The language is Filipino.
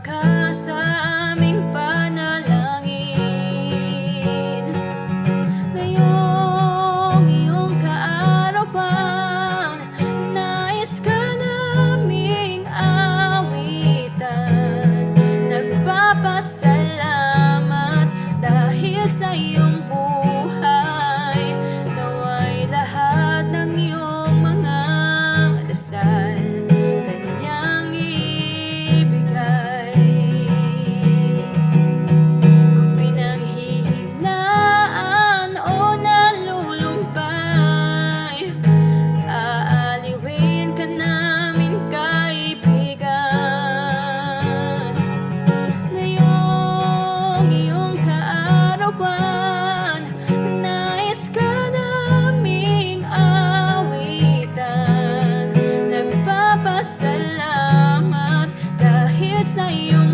ka sa aming panalangin. Ngayong iyong kaarawan, nais ka naming awitan. Nagpapasalamat dahil sa iyong buhay. Naway lahat ng iyong mga dasal kanyang ibigay. Kung pinanghihinaan o nalulumbay, aaliwin ka namin, kaibigan. Ngayong iyong kaarawan, nais ka naming awitan. Nagpapasalamat dahil sa iyong